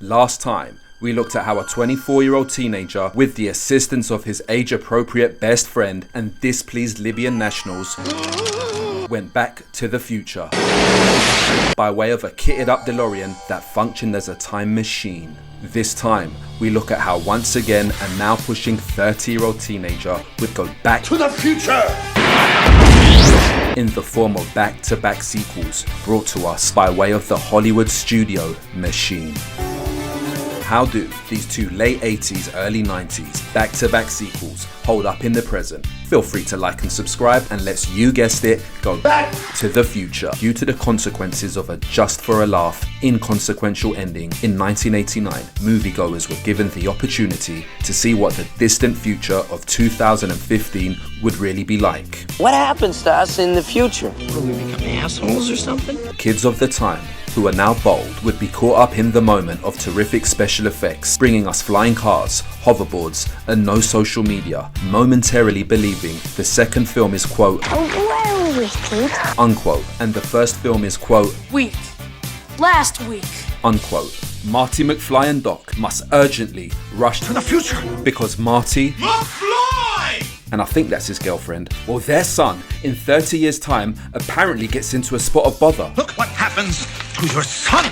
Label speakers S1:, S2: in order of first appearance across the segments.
S1: Last time, we looked at how a 24-year-old teenager, with the assistance of his age-appropriate best friend and displeased Libyan nationals, went back to the future by way of a kitted-up DeLorean that functioned as a time machine. This time, we look at how once again a now pushing 30-year-old teenager would go back
S2: to the future
S1: in the form of back-to-back sequels brought to us by way of the Hollywood studio machine. How do these two late 80s, early 90s back-to-back sequels hold up in the present? Feel free to like and subscribe, and let's, you guessed it, go back to the future. Due to the consequences of a just for a laugh, inconsequential ending in 1989, moviegoers were given the opportunity to see what the distant future of 2015 would really be like.
S3: What happens to us in the future?
S4: Will we become assholes or something?
S1: Kids of the time, who are now bold, would be caught up in the moment of terrific special effects, bringing us flying cars, hoverboards, and no social media, momentarily believing the second film is quote,
S5: well, wicked,
S1: unquote, and the first film is quote,
S6: week, last week,
S1: unquote. Marty McFly and Doc must urgently rush
S2: to the future
S1: because Marty
S2: McFly,
S1: and I think that's his girlfriend, well, their son, in 30 years' time, apparently gets into a spot of bother.
S2: Look what happens to your son!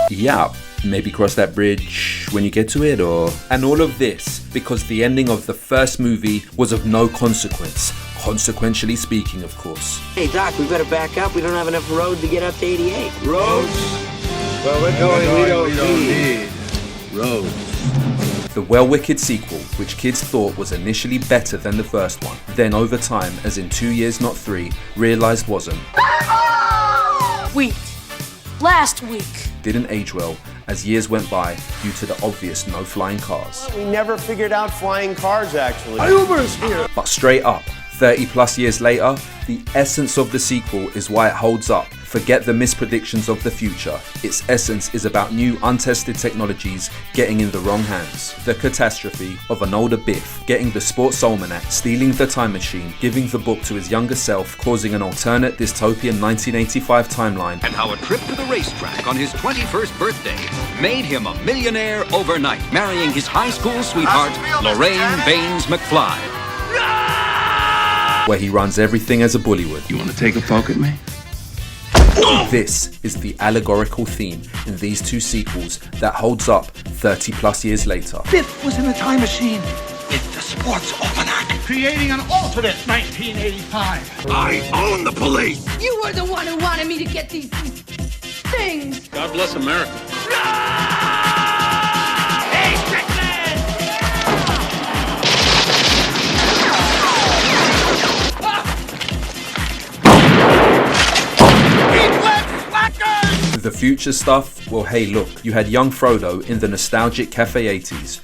S1: Yeah, maybe cross that bridge when you get to it, or... And all of this because the ending of the first movie was of no consequence. Consequentially speaking, of course.
S3: Hey, Doc, we better back up. We don't have enough road to get up to 88.
S4: Roads? Well, we're going, we don't need roads.
S1: The well-wicked sequel, which kids thought was initially better than the first one, then over time, as in 2 years not 3, realised wasn't.
S6: week, last week.
S1: Didn't age well as years went by due to the obvious no flying cars.
S7: We never figured out flying cars, actually.
S2: Uber's here!
S1: But straight up, 30 plus years later, the essence of the sequel is why it holds up. Forget the mispredictions of the future. Its essence is about new untested technologies getting in the wrong hands. The catastrophe of an older Biff getting the sports almanac, stealing the time machine, giving the book to his younger self, causing an alternate dystopian 1985 timeline.
S8: And how a trip to the racetrack on his 21st birthday made him a millionaire overnight, marrying his high school sweetheart, Lorraine Baines McFly.
S1: Where he runs everything as a bully would.
S4: You want to take a poke at me?
S1: This is the allegorical theme in these two sequels that holds up 30 plus years later.
S2: Biff was in the time machine with the sports almanac, creating an alternate 1985.
S4: I own the police!
S6: You were the one who wanted me to get these things.
S4: God bless America.
S2: Hey, Strickland!
S1: The future stuff, well hey look, you had young Frodo in the nostalgic Cafe 80s,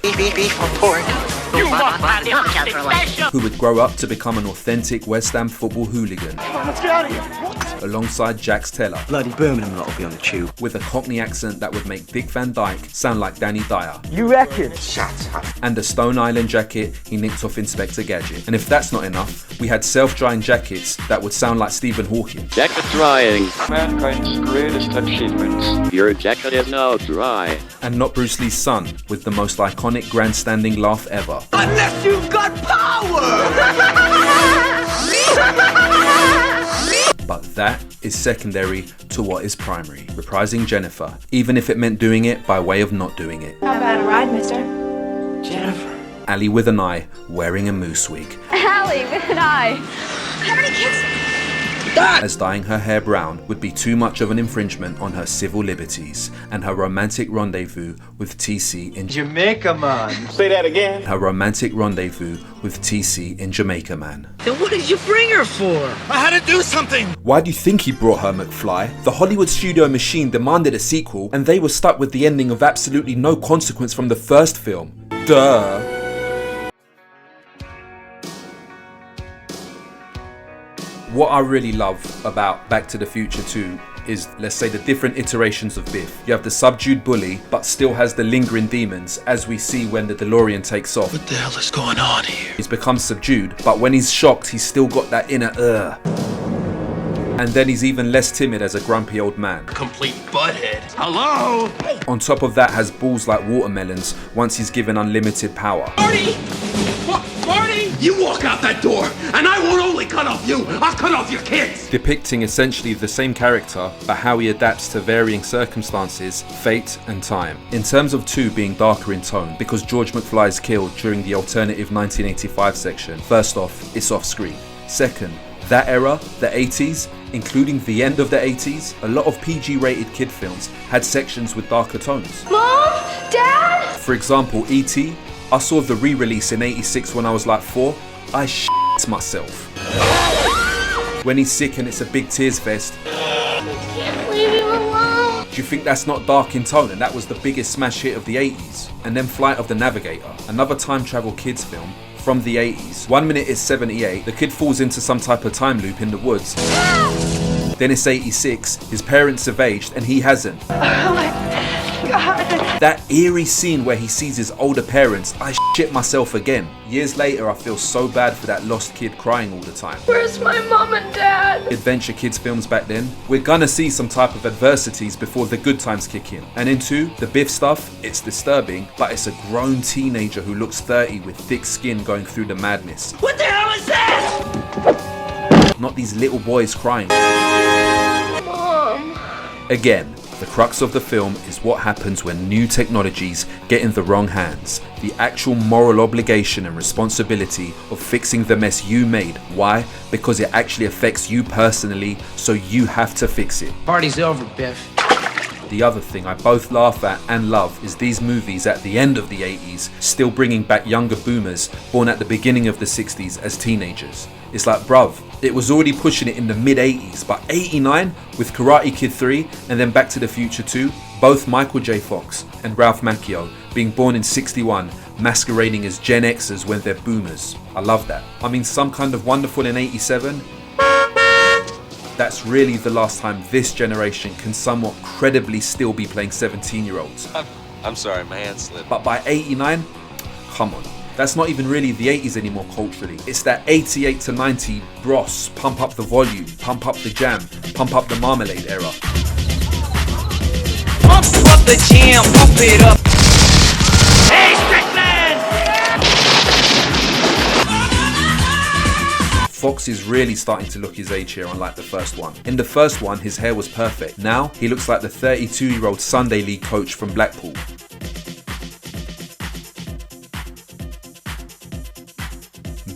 S1: who would grow up to become an authentic West Ham football hooligan.
S2: Let's get out of here!
S1: Alongside Jax Teller,
S3: Bloody Birmingham lot will be on the tube.
S1: with a Cockney accent that would make Dick Van Dyke sound like Danny Dyer,
S3: You reckon?
S2: Shut up.
S1: and a Stone Island jacket he nicked off Inspector Gadget. And if that's not enough, we had self-drying jackets that would sound like Stephen Hawking.
S9: Jacket drying.
S10: Mankind's greatest achievements.
S9: Your jacket is now dry.
S1: And not Bruce Lee's son, with the most iconic grandstanding laugh ever.
S3: Unless you've got power!
S1: But that is secondary to what is primary, reprising Jennifer, even if it meant doing it by way of not doing it.
S5: How about a ride, mister?
S3: Jennifer.
S1: Allie with an eye, wearing a moose wig,
S5: Allie with an eye. How many kids?
S1: as dyeing her hair brown would be too much of an infringement on her civil liberties, and her romantic rendezvous with TC in
S10: Jamaica, man.
S7: Say that again.
S1: her romantic rendezvous with TC in Jamaica Man.
S3: Then what did you bring her for?
S2: I had to do something!
S1: Why do you think he brought her, McFly? The Hollywood studio machine demanded a sequel, and they were stuck with the ending of absolutely no consequence from the first film. Duh. What I really love about Back to the Future 2 is, let's say, the different iterations of Biff. You have the subdued bully, but still has the lingering demons, as we see when the DeLorean takes off.
S4: What the hell is going on here?
S1: He's become subdued, but when he's shocked, he's still got that inner And then he's even less timid as a grumpy old man.
S2: Complete butthead. Hello?
S1: On top of that has balls like watermelons once he's given unlimited power.
S2: Marty! Marty! You walk out that door, and I won't only cut off you, I'll cut off your kids!
S1: Depicting essentially the same character, but how he adapts to varying circumstances, fate and time. In terms of 2 being darker in tone, because George McFly is killed during the alternative 1985 section. First off, it's off screen. Second, that era, the 80s, including the end of the 80s, a lot of PG-rated kid films had sections with darker tones.
S5: Mom? Dad?
S1: For example, E.T., I saw the re-release in '86 when I was like 4. I shit myself. When he's sick and it's a big tears fest.
S5: I can't leave him alone.
S1: Do you think that's not dark in tone? And that was the biggest smash hit of the 80s. And then Flight of the Navigator, another time travel kids film from the 80s. 1 minute it's 78, the kid falls into some type of time loop in the woods. Then it's 86, his parents have aged and he hasn't.
S5: Oh my God.
S1: That eerie scene where he sees his older parents, I shit myself again. Years later, I feel so bad for that lost kid crying all the time.
S5: Where's my mom and dad?
S1: Adventure kids films back then, we're gonna see some type of adversities before the good times kick in. And in 2, the Biff stuff, it's disturbing, but it's a grown teenager who looks 30 with thick skin going through the madness.
S2: What the hell is that?
S1: Not these little boys crying.
S5: Mom.
S1: Again, the crux of the film is what happens when new technologies get in the wrong hands. The actual moral obligation and responsibility of fixing the mess you made. Why? Because it actually affects you personally, so you have to fix it.
S3: Party's over, Biff.
S1: The other thing I both laugh at and love is these movies at the end of the 80s still bringing back younger boomers born at the beginning of the 60s as teenagers. It's like, bruv, it was already pushing it in the mid 80s, but 89 with Karate Kid 3 and then Back to the Future 2, both Michael J. Fox and Ralph Macchio being born in 61, masquerading as Gen Xers when they're boomers. I love that. I mean, Some Kind of Wonderful in 87, that's really the last time this generation can somewhat credibly still be playing 17-year-olds.
S11: I'm sorry, my hand slipped.
S1: But by 89, come on. That's not even really the 80s anymore culturally. It's that 88 to 90 Bros, pump up the volume, pump up the jam, pump up the marmalade era.
S12: Pump up the jam, pump it up.
S2: Hey, Strickland!
S1: Fox is really starting to look his age here, unlike the first one. In the first one, his hair was perfect. Now, he looks like the 32-year-old Sunday League coach from Blackpool.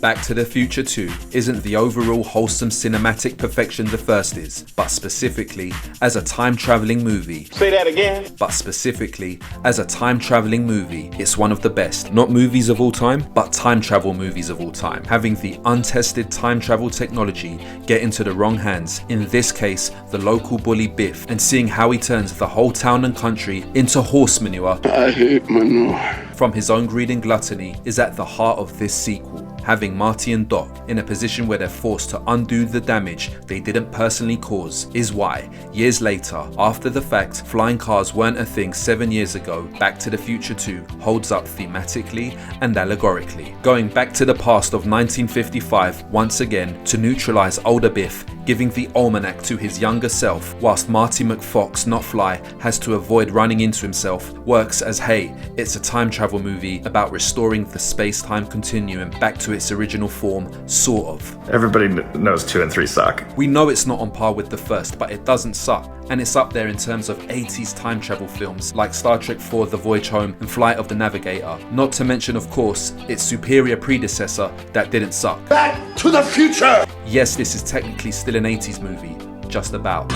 S1: Back to the Future 2 isn't the overall wholesome cinematic perfection the first is, but specifically as a time-traveling movie.
S7: Say that again.
S1: But specifically as a time-traveling movie, it's one of the best. Not movies of all time, but time travel movies of all time. Having the untested time travel technology get into the wrong hands, in this case, the local bully Biff, and seeing how he turns the whole town and country into horse manure.
S13: I hate manure.
S1: From his own greed and gluttony is at the heart of this sequel. Having Marty and Doc in a position where they're forced to undo the damage they didn't personally cause is why, years later, after the fact flying cars weren't a thing 7 years ago, Back to the Future 2 holds up thematically and allegorically. Going back to the past of 1955 once again to neutralize older Biff, giving the almanac to his younger self, whilst Marty McFox, not Fly, has to avoid running into himself, works as, hey, it's a time travel movie about restoring the space-time continuum back to its original form, sort of.
S14: Everybody knows 2 and 3 suck.
S1: We know it's not on par with the first, but it doesn't suck. And it's up there in terms of 80s time travel films like Star Trek IV The Voyage Home and Flight of the Navigator. Not to mention, of course, its superior predecessor that didn't suck.
S2: Back to the Future!
S1: Yes, this is technically still an 80s movie, just about.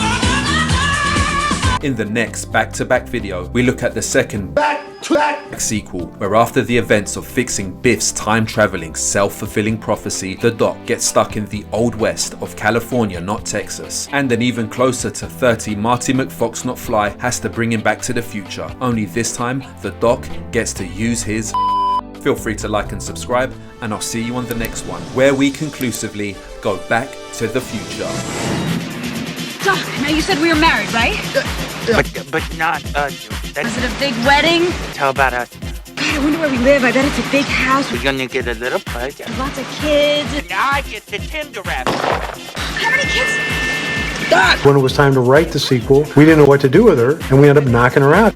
S1: In the next back-to-back video, we look at the second back-to-back sequel, where after the events of fixing Biff's time-traveling, self-fulfilling prophecy, the Doc gets stuck in the Old West of California, not Texas. And then even closer to 30, Marty McFox, not Fly, has to bring him back to the future. Only this time, the Doc gets to use his... Feel free to like and subscribe, and I'll see you on the next one, where we conclusively go back to the future.
S6: Doc, now you said we were married, right?
S12: But not us.
S6: Was it a big wedding?
S12: How about us?
S6: God, I wonder where we live. I bet it's a big house.
S12: We're gonna get a little place.
S6: Lots of kids.
S12: I get the Tinder app.
S6: How many kids?
S13: When it was time to write the sequel, we didn't know what to do with her, and we ended up knocking her out.